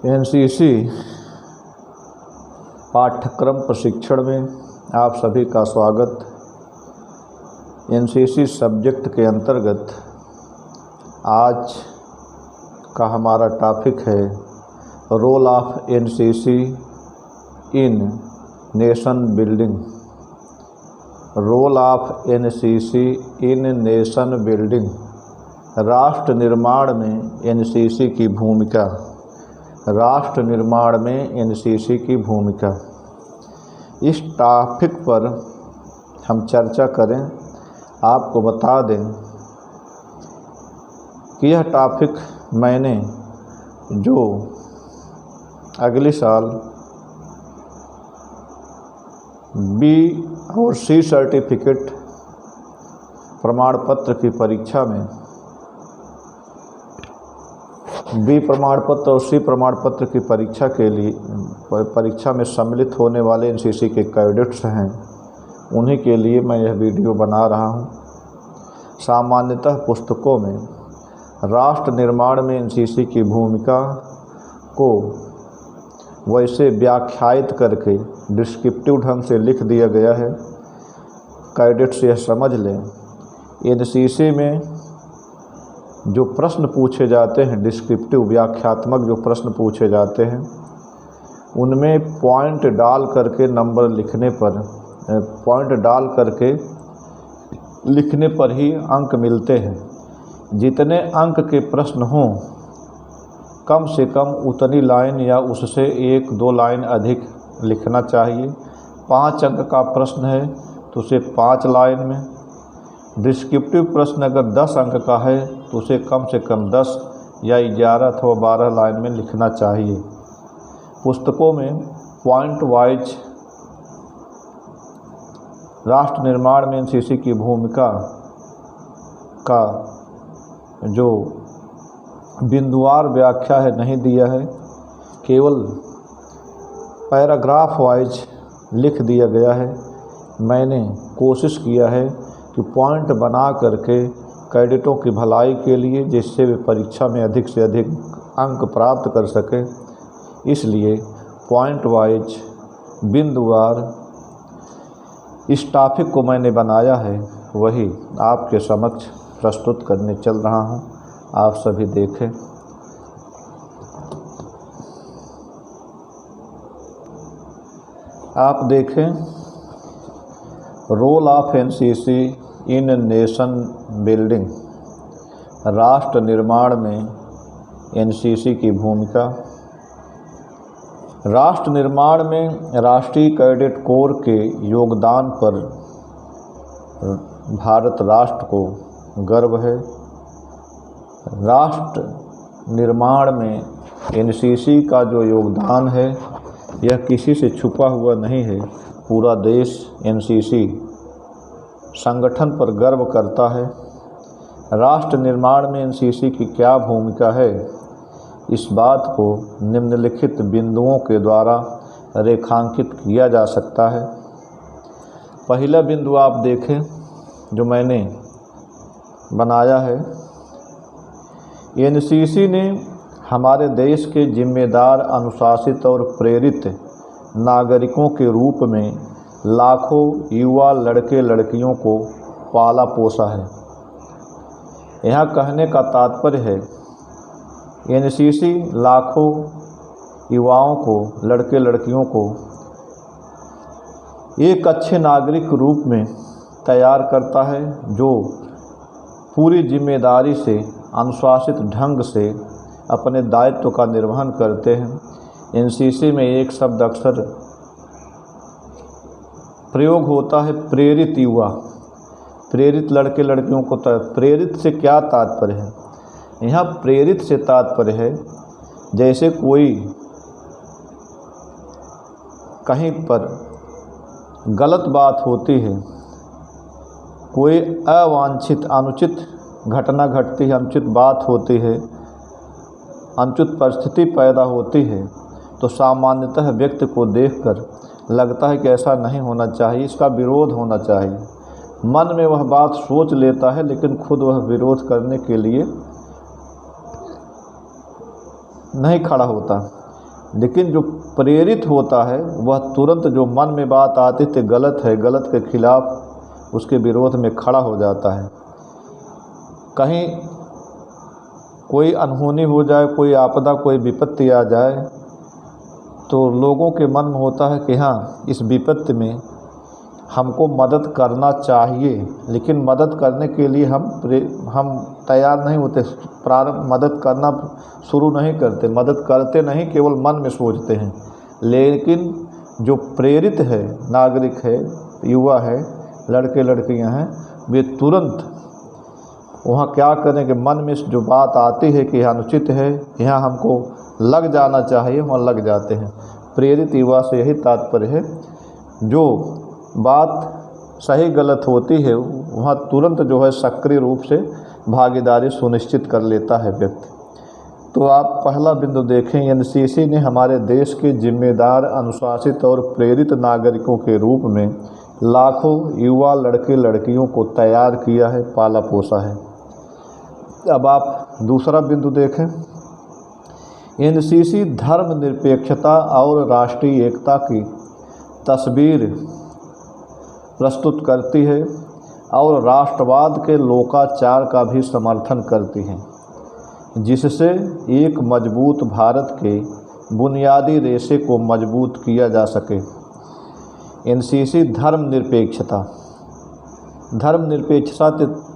NCC पाठ्यक्रम प्रशिक्षण में आप सभी का स्वागत। एनसीसी सब्जेक्ट के अंतर्गत आज का हमारा टॉपिक है role of NCC in nation building. Role of NCC in nation building, राष्ट्र निर्माण में एनसीसी की भूमिका। राष्ट्र निर्माण में एनसीसी की भूमिका, इस टॉपिक पर हम चर्चा करें। आपको बता दें कि यह टॉपिक मैंने जो अगले साल बी और सी सर्टिफिकेट प्रमाण पत्र की परीक्षा में बी प्रमाण पत्र और सी प्रमाण पत्र की परीक्षा के लिए परीक्षा में सम्मिलित होने वाले एनसीसी के कैडेट्स हैं, उन्हीं के लिए मैं यह वीडियो बना रहा हूं। सामान्यतः पुस्तकों में राष्ट्र निर्माण में एनसीसी की भूमिका को वैसे व्याख्यायित करके डिस्क्रिप्टिव ढंग से लिख दिया गया है। कैडेट्स यह समझ लें, एनसीसी में जो प्रश्न पूछे जाते हैं, डिस्क्रिप्टिव व्याख्यात्मक जो प्रश्न पूछे जाते हैं, उनमें पॉइंट डाल करके नंबर लिखने पर, पॉइंट डाल करके लिखने पर ही अंक मिलते हैं। जितने अंक के प्रश्न हों, कम से कम उतनी लाइन या उससे 1-2 लाइन अधिक लिखना चाहिए। 5 अंक का प्रश्न है तो उसे 5 लाइन में, डिस्क्रिप्टिव प्रश्न अगर 10 अंक का है तो उसे कम से कम 10 या 11 अथवा 12 लाइन में लिखना चाहिए। पुस्तकों में पॉइंट वाइज राष्ट्र निर्माण में एनसीसी की भूमिका का जो बिंदुवार व्याख्या है नहीं दिया है, केवल पैराग्राफ वाइज लिख दिया गया है। मैंने कोशिश किया है कि पॉइंट बना करके कैडेटों की भलाई के लिए, जिससे वे परीक्षा में अधिक से अधिक अंक प्राप्त कर सकें, इसलिए पॉइंट वाइज बिंदुवार इस टॉपिक को मैंने बनाया है, वही आपके समक्ष प्रस्तुत करने चल रहा हूं। आप सभी देखें। आप देखें, role of NCC in nation building, राष्ट्र निर्माण में एनसीसी की भूमिका। राष्ट्र निर्माण में राष्ट्रीय कैडेट कोर के योगदान पर भारत राष्ट्र को गर्व है। राष्ट्र निर्माण में एनसीसी का जो योगदान है, यह किसी से छुपा हुआ नहीं है। पूरा देश एनसीसी संगठन पर गर्व करता है। राष्ट्र निर्माण में एनसीसी की क्या भूमिका है, इस बात को निम्नलिखित बिंदुओं के द्वारा रेखांकित किया जा सकता है। पहला बिंदु आप देखें जो मैंने बनाया है, एनसीसी ने हमारे देश के जिम्मेदार, अनुशासित और प्रेरित नागरिकों के रूप में लाखों युवा लड़के लड़कियों को पाला पोसा है। यहाँ कहने का तात्पर्य है, एनसीसी लाखों युवाओं को, लड़के लड़कियों को एक अच्छे नागरिक रूप में तैयार करता है, जो पूरी जिम्मेदारी से, अनुशासित ढंग से अपने दायित्व का निर्वहन करते हैं। एनसीसी में एक शब्द अक्सर प्रयोग होता है, प्रेरित युवा, प्रेरित लड़के लड़कियों को। प्रेरित से क्या तात्पर्य है? यहाँ प्रेरित से तात्पर्य है, जैसे कोई कहीं पर गलत बात होती है, कोई अवांछित, अनुचित घटना घटती है, अनुचित बात होती है, अनुचित परिस्थिति पैदा होती है, तो सामान्यतः व्यक्ति को देखकर लगता है कि ऐसा नहीं होना चाहिए, इसका विरोध होना चाहिए। मन में वह बात सोच लेता है, लेकिन खुद वह विरोध करने के लिए नहीं खड़ा होता। लेकिन जो प्रेरित होता है वह तुरंत जो मन में बात आती थी गलत है, गलत के खिलाफ उसके विरोध में खड़ा हो जाता है। कहीं कोई अनहोनी हो जाए, कोई आपदा, कोई विपत्ति आ जाए तो लोगों के मन में होता है कि हाँ, इस विपत्ति में हमको मदद करना चाहिए, लेकिन मदद करने के लिए हम तैयार नहीं होते। प्रारंभ मदद करना शुरू नहीं करते, मदद करते नहीं, केवल मन में सोचते हैं। लेकिन जो प्रेरित है, नागरिक है, युवा है, लड़के लड़कियां हैं, वे तुरंत वहाँ क्या करें कि मन में जो बात आती है कि यहाँ अनुचित है, यहाँ हमको लग जाना चाहिए, वहाँ लग जाते हैं। प्रेरित युवा से यही तात्पर्य है, जो बात सही गलत होती है वहाँ तुरंत जो है सक्रिय रूप से भागीदारी सुनिश्चित कर लेता है व्यक्ति। तो आप पहला बिंदु देखें, एनसीसी ने हमारे देश के जिम्मेदार, अनुशासित और प्रेरित नागरिकों के रूप में लाखों युवा लड़के लड़कियों को तैयार किया है, पाला पोसा है। अब आप दूसरा बिंदु देखें, एनसीसी धर्मनिरपेक्षता और राष्ट्रीय एकता की तस्वीर प्रस्तुत करती है और राष्ट्रवाद के लोकाचार का भी समर्थन करती है, जिससे एक मजबूत भारत के बुनियादी रेशे को मजबूत किया जा सके। एनसीसी धर्मनिरपेक्षता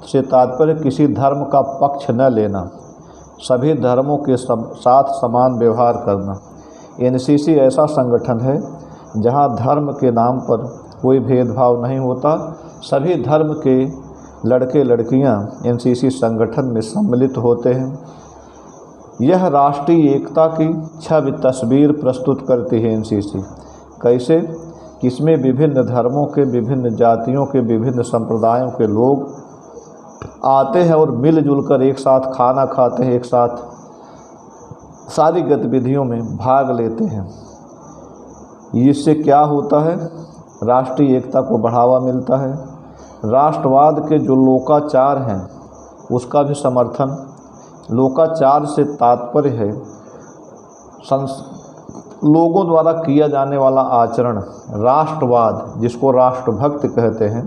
से तात्पर्य किसी धर्म का पक्ष न लेना, सभी धर्मों के साथ समान व्यवहार करना। एनसीसी ऐसा संगठन है जहां धर्म के नाम पर कोई भेदभाव नहीं होता। सभी धर्म के लड़के लड़कियां एनसीसी संगठन में सम्मिलित होते हैं। यह राष्ट्रीय एकता की छवि तस्वीर प्रस्तुत करती है एनसीसी। कैसे? इसमें विभिन्न धर्मों के, विभिन्न जातियों के, विभिन्न संप्रदायों के लोग आते हैं और मिलजुल कर एक साथ खाना खाते हैं, एक साथ सारी गतिविधियों में भाग लेते हैं। इससे क्या होता है? राष्ट्रीय एकता को बढ़ावा मिलता है। राष्ट्रवाद के जो लोकाचार हैं उसका भी समर्थन। लोकाचार से तात्पर्य है लोगों द्वारा किया जाने वाला आचरण। राष्ट्रवाद, जिसको राष्ट्रभक्त कहते हैं,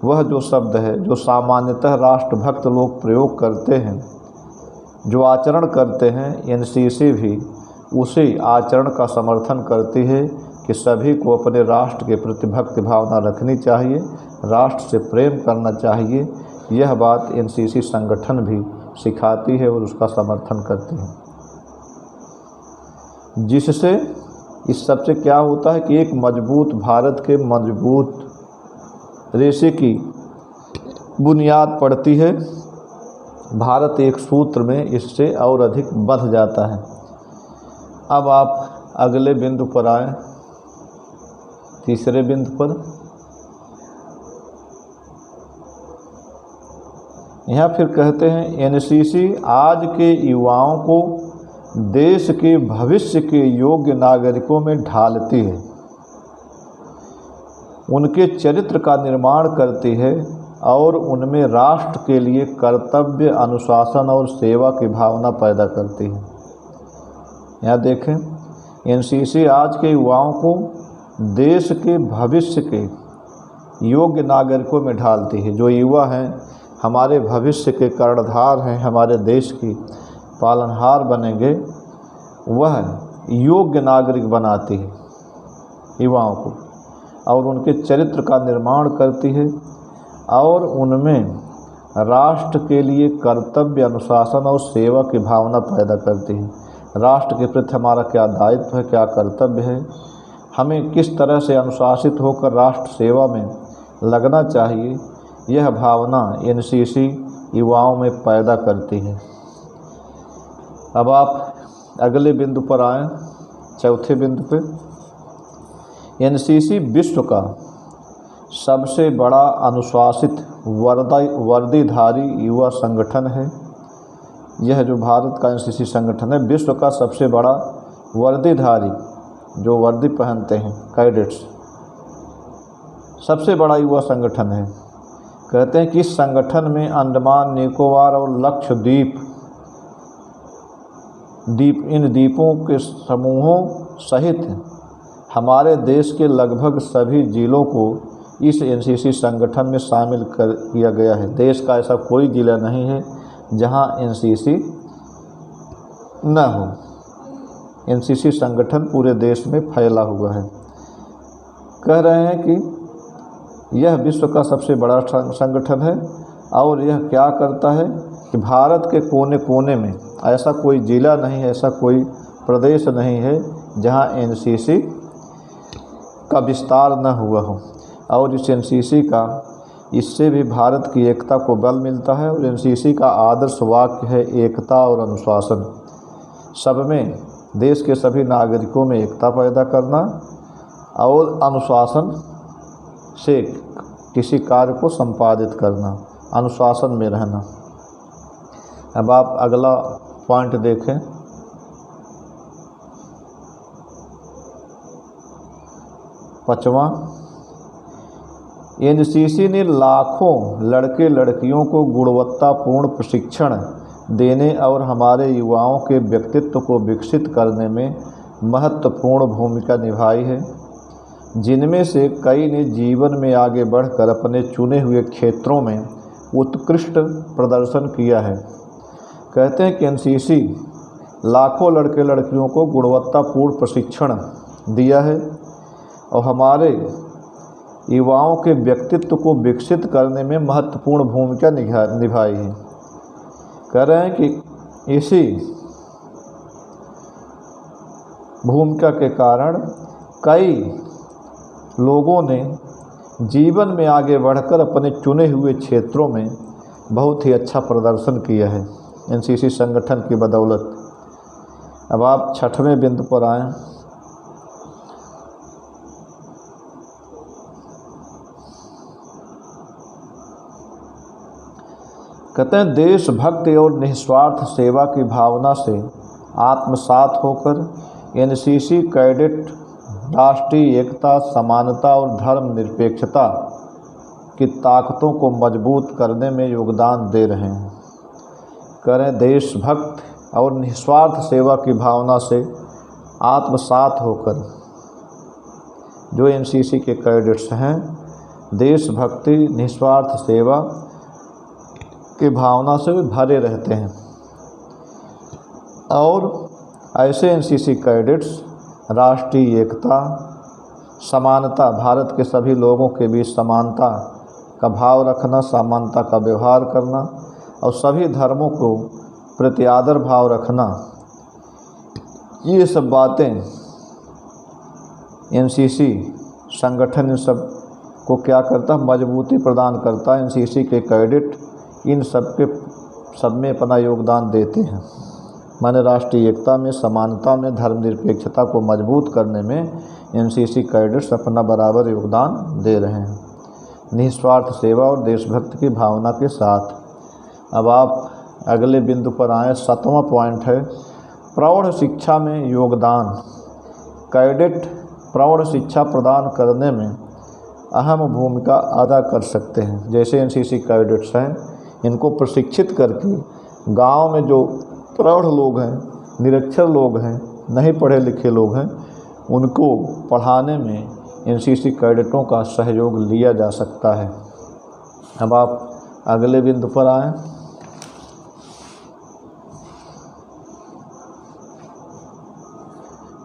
वह जो शब्द है जो सामान्यतः राष्ट्रभक्त लोग प्रयोग करते हैं, जो आचरण करते हैं, एनसीसी भी उसी आचरण का समर्थन करती है कि सभी को अपने राष्ट्र के प्रति भक्ति भावना रखनी चाहिए, राष्ट्र से प्रेम करना चाहिए। यह बात एनसीसी संगठन भी सिखाती है और उसका समर्थन करती है। जिससे इस सबसे क्या होता है कि एक मजबूत भारत के मजबूत रेशे की बुनियाद पड़ती है। भारत एक सूत्र में इससे और अधिक बंध जाता है। अब आप अगले बिंदु पर आए, तीसरे बिंदु पर। यहाँ फिर कहते हैं एनसीसी आज के युवाओं को देश के भविष्य के योग्य नागरिकों में ढालती है, उनके चरित्र का निर्माण करती है और उनमें राष्ट्र के लिए कर्तव्य, अनुशासन और सेवा की भावना पैदा करती है। यहाँ देखें, एनसीसी आज के युवाओं को देश के भविष्य के योग्य नागरिकों में ढालती है। जो युवा हैं हमारे भविष्य के कर्णधार हैं, हमारे देश की पालनहार बनेंगे, वह योग्य नागरिक बनाती है युवाओं को और उनके चरित्र का निर्माण करती है और उनमें राष्ट्र के लिए कर्तव्य, अनुशासन और सेवा की भावना पैदा करती है। राष्ट्र के प्रति हमारा क्या दायित्व है, क्या कर्तव्य है, हमें किस तरह से अनुशासित होकर राष्ट्र सेवा में लगना चाहिए, यह भावना एनसीसी युवाओं में पैदा करती है। अब आप अगले बिंदु पर आएँ, चौथे बिंदु पे। एनसीसी विश्व का सबसे बड़ा अनुशासित वर्दीधारी युवा संगठन है। यह जो भारत का एनसीसी संगठन है, विश्व का सबसे बड़ा वर्दीधारी, जो वर्दी पहनते हैं, कैडेट्स, सबसे बड़ा युवा संगठन है। कहते हैं कि इस संगठन में अंडमान निकोबार और लक्षद्वीप इन द्वीपों के समूहों सहित हमारे देश के लगभग सभी जिलों को इस एनसीसी संगठन में शामिल किया गया है। देश का ऐसा कोई जिला नहीं है जहां एनसीसी न हो। एनसीसी संगठन पूरे देश में फैला हुआ है। कह रहे हैं कि यह विश्व का सबसे बड़ा संगठन है और यह क्या करता है कि भारत के कोने कोने में ऐसा कोई जिला नहीं है, ऐसा कोई प्रदेश नहीं है जहां एनसीसी का विस्तार न हुआ हो। और इस एनसीसी का इससे भी भारत की एकता को बल मिलता है। और एनसीसी का आदर्श वाक्य है एकता और अनुशासन। सब में देश के सभी नागरिकों में एकता पैदा करना और अनुशासन से किसी कार्य को संपादित करना, अनुशासन में रहना। अब आप अगला पॉइंट देखें। पाँचवां, एनसीसी ने लाखों लड़के लड़कियों को गुणवत्तापूर्ण प्रशिक्षण देने और हमारे युवाओं के व्यक्तित्व को विकसित करने में महत्वपूर्ण भूमिका निभाई है, जिनमें से कई ने जीवन में आगे बढ़कर अपने चुने हुए क्षेत्रों में उत्कृष्ट प्रदर्शन किया है। कहते हैं कि एनसीसी लाखों लड़के लड़कियों को गुणवत्तापूर्ण प्रशिक्षण दिया है और हमारे युवाओं के व्यक्तित्व को विकसित करने में महत्वपूर्ण भूमिका निभाई है। कह रहे हैं कि इसी भूमिका के कारण कई लोगों ने जीवन में आगे बढ़कर अपने चुने हुए क्षेत्रों में बहुत ही अच्छा प्रदर्शन किया है एनसीसी संगठन की बदौलत। अब आप छठवें बिंदु पर आएँ। कहते हैं देशभक्ति और निस्वार्थ सेवा की भावना से आत्मसात होकर एनसीसी कैडेट राष्ट्रीय एकता, समानता और धर्मनिरपेक्षता की ताकतों को मजबूत करने में योगदान दे रहे हैं। करें देशभक्त और निस्वार्थ सेवा की भावना से आत्मसात होकर जो एनसीसी के कैडेट्स हैं, देशभक्ति निस्वार्थ सेवा की भावना से भरे रहते हैं और ऐसे एनसीसी कैडेट्स राष्ट्रीय एकता, समानता, भारत के सभी लोगों के बीच समानता का भाव रखना, समानता का व्यवहार करना और सभी धर्मों को प्रति आदर भाव रखना, ये सब बातें एनसीसी संगठन इन सब को क्या करता है, मजबूती प्रदान करता है। एनसीसी के कैडेट इन सब में अपना योगदान देते हैं। माने राष्ट्रीय एकता में, समानता में, धर्मनिरपेक्षता को मजबूत करने में एनसीसी कैडेट्स अपना बराबर योगदान दे रहे हैं निस्वार्थ सेवा और देशभक्ति की भावना के साथ। अब आप अगले बिंदु पर आएँ। 7वां पॉइंट है प्रौढ़ शिक्षा में योगदान। कैडेट प्रौढ़ शिक्षा प्रदान करने में अहम भूमिका अदा कर सकते हैं। जैसे एनसीसी कैडेट्स हैं, इनको प्रशिक्षित करके गांव में जो प्रौढ़ लोग हैं, निरक्षर लोग हैं, नहीं पढ़े लिखे लोग हैं, उनको पढ़ाने में एनसीसी कैडेटों का सहयोग लिया जा सकता है। अब आप अगले बिंदु पर आएँ।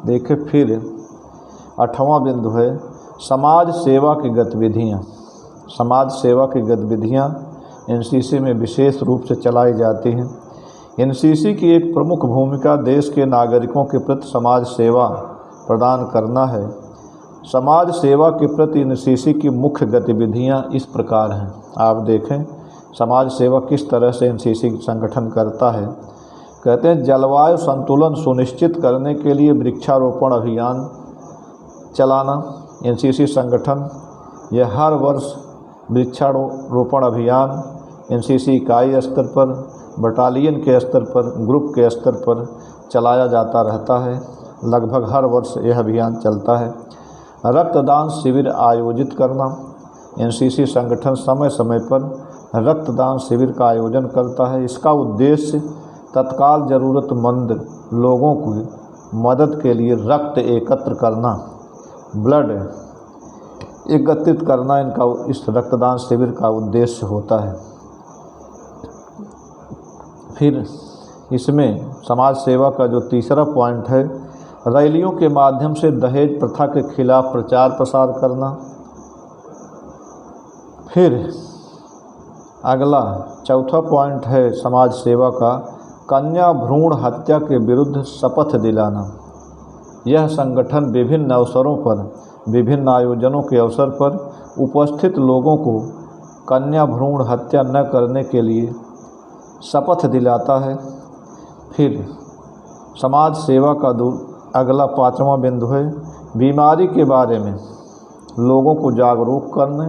देखिए फिर 8वां बिंदु है समाज सेवा की गतिविधियाँ। समाज सेवा की गतिविधियाँ एनसीसी में विशेष रूप से चलाई जाती हैं। एनसीसी की एक प्रमुख भूमिका देश के नागरिकों के प्रति समाज सेवा प्रदान करना है। समाज सेवा के प्रति एनसीसी की मुख्य गतिविधियां इस प्रकार हैं। आप देखें समाज सेवा किस तरह से एनसीसी संगठन करता है। कहते हैं जलवायु संतुलन सुनिश्चित करने के लिए वृक्षारोपण अभियान चलाना। एनसीसी संगठन यह हर वर्ष वृक्षारोपण अभियान एनसीसी इकाई स्तर पर, बटालियन के स्तर पर, ग्रुप के स्तर पर चलाया जाता रहता है। लगभग हर वर्ष यह अभियान चलता है। रक्तदान शिविर आयोजित करना। एनसीसी संगठन समय समय पर रक्तदान शिविर का आयोजन करता है। इसका उद्देश्य तत्काल ज़रूरतमंद लोगों की मदद के लिए रक्त एकत्र करना, ब्लड एकत्रित करना इनका इस रक्तदान शिविर का उद्देश्य होता है। फिर इसमें समाज सेवा का जो तीसरा पॉइंट है, रैलियों के माध्यम से दहेज प्रथा के खिलाफ प्रचार प्रसार करना। फिर अगला चौथा पॉइंट है समाज सेवा का, कन्या भ्रूण हत्या के विरुद्ध शपथ दिलाना। यह संगठन विभिन्न अवसरों पर, विभिन्न आयोजनों के अवसर पर उपस्थित लोगों को कन्या भ्रूण हत्या न करने के लिए शपथ दिलाता है। फिर समाज सेवा का अगला पांचवा बिंदु है, बीमारी के बारे में लोगों को जागरूक करने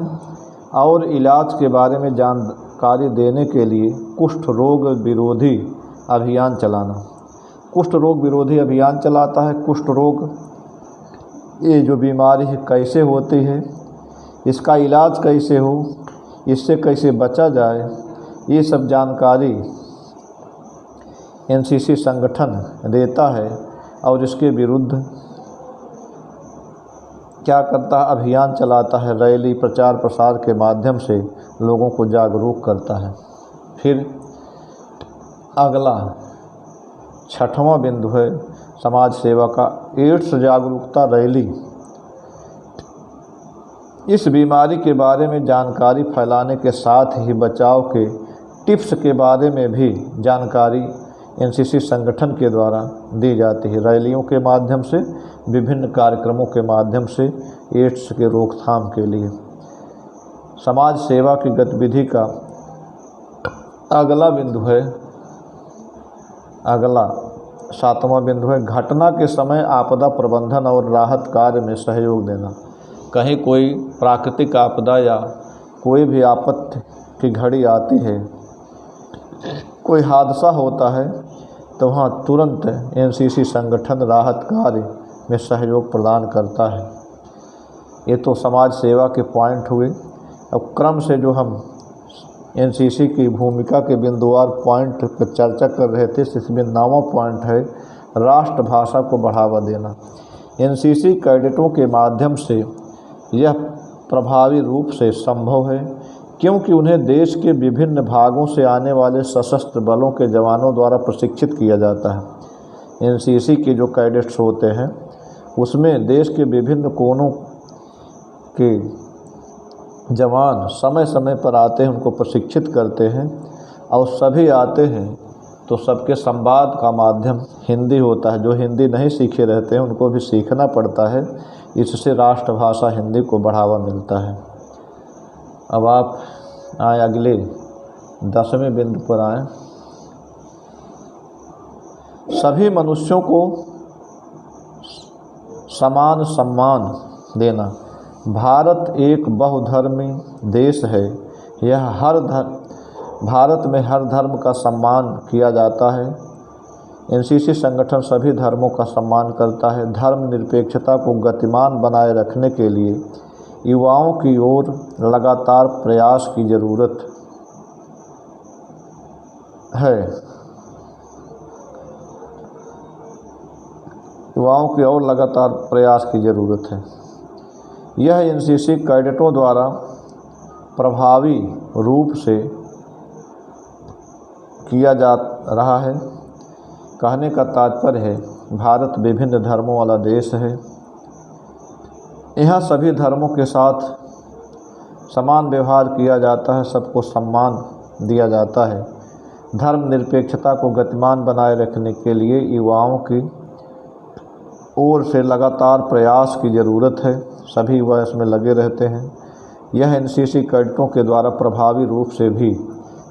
और इलाज के बारे में जानकारी देने के लिए कुष्ठ रोग विरोधी अभियान चलाना। कुष्ठ रोग विरोधी अभियान चलाता है। कुष्ठ रोग ये जो बीमारी है कैसे होती है, इसका इलाज कैसे हो, इससे कैसे बचा जाए, ये सब जानकारी एनसीसी संगठन देता है और इसके विरुद्ध क्या करता है, अभियान चलाता है, रैली प्रचार प्रसार के माध्यम से लोगों को जागरूक करता है। फिर अगला छठवां बिंदु है समाज सेवा का, एड्स जागरूकता रैली। इस बीमारी के बारे में जानकारी फैलाने के साथ ही बचाव के टिप्स के बारे में भी जानकारी एनसीसी संगठन के द्वारा दी जाती है। रैलियों के माध्यम से, विभिन्न कार्यक्रमों के माध्यम से एड्स के रोकथाम के लिए। समाज सेवा की गतिविधि का अगला बिंदु है, अगला सातवां बिंदु है, घटना के समय आपदा प्रबंधन और राहत कार्य में सहयोग देना। कहीं कोई प्राकृतिक आपदा या कोई भी आपत्ति की घड़ी आती है, कोई हादसा होता है, तो वहाँ तुरंत एनसीसी संगठन राहत कार्य में सहयोग प्रदान करता है। ये तो समाज सेवा के पॉइंट हुए। अब क्रम से जो हम एनसीसी की भूमिका के बिंदुवार पॉइंट पर चर्चा कर रहे थे, इसमें 9वां पॉइंट है राष्ट्रभाषा को बढ़ावा देना। एनसीसी कैडेटों के माध्यम से यह प्रभावी रूप से संभव है, क्योंकि उन्हें देश के विभिन्न भागों से आने वाले सशस्त्र बलों के जवानों द्वारा प्रशिक्षित किया जाता है। एनसीसी के जो कैडेट्स होते हैं उसमें देश के विभिन्न कोनों के जवान समय समय पर आते हैं, उनको प्रशिक्षित करते हैं, और सभी आते हैं तो सबके संवाद का माध्यम हिंदी होता है। जो हिंदी नहीं सीखे रहते हैं उनको भी सीखना पड़ता है, इससे राष्ट्रभाषा हिंदी को बढ़ावा मिलता है। अब आप आए अगले 10वें बिंदु पर आए, सभी मनुष्यों को समान सम्मान देना। भारत एक बहुधर्मी देश है। भारत में हर धर्म का सम्मान किया जाता है। एनसीसी संगठन सभी धर्मों का सम्मान करता है। धर्म निरपेक्षता को गतिमान बनाए रखने के लिए युवाओं की ओर लगातार प्रयास की ज़रूरत है। युवाओं की ओर लगातार प्रयास की ज़रूरत है। यह एनसीसी कैडेटों द्वारा प्रभावी रूप से किया जा रहा है। कहने का तात्पर्य है, भारत विभिन्न धर्मों वाला देश है। यहाँ सभी धर्मों के साथ समान व्यवहार किया जाता है, सबको सम्मान दिया जाता है। धर्म निरपेक्षता को गतिमान बनाए रखने के लिए युवाओं की ओर से लगातार प्रयास की ज़रूरत है। सभी युवा इसमें लगे रहते हैं। यह एनसीसी कैडेटों के द्वारा प्रभावी रूप से भी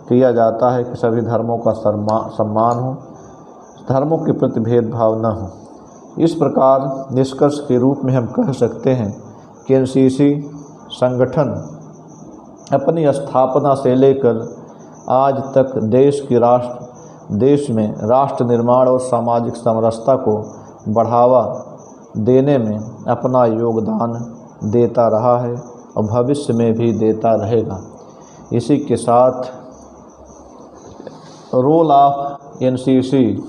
किया जाता है कि सभी धर्मों का सम्मान हो, धर्मों के प्रति भेदभाव न हो। इस प्रकार निष्कर्ष के रूप में हम कह सकते हैं कि एनसीसी संगठन अपनी स्थापना से लेकर आज तक देश में राष्ट्र निर्माण और सामाजिक समरसता को बढ़ावा देने में अपना योगदान देता रहा है और भविष्य में भी देता रहेगा। इसी के साथ role of NCC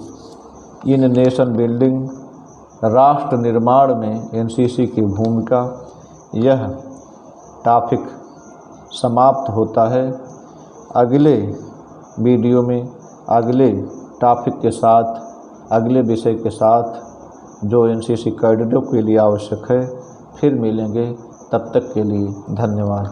in nation building, राष्ट्र निर्माण में एनसीसी की भूमिका, यह टॉपिक समाप्त होता है। अगले वीडियो में अगले टॉपिक के साथ, अगले विषय के साथ जो एनसीसी कैडेटों के लिए आवश्यक है, फिर मिलेंगे। तब तक के लिए धन्यवाद।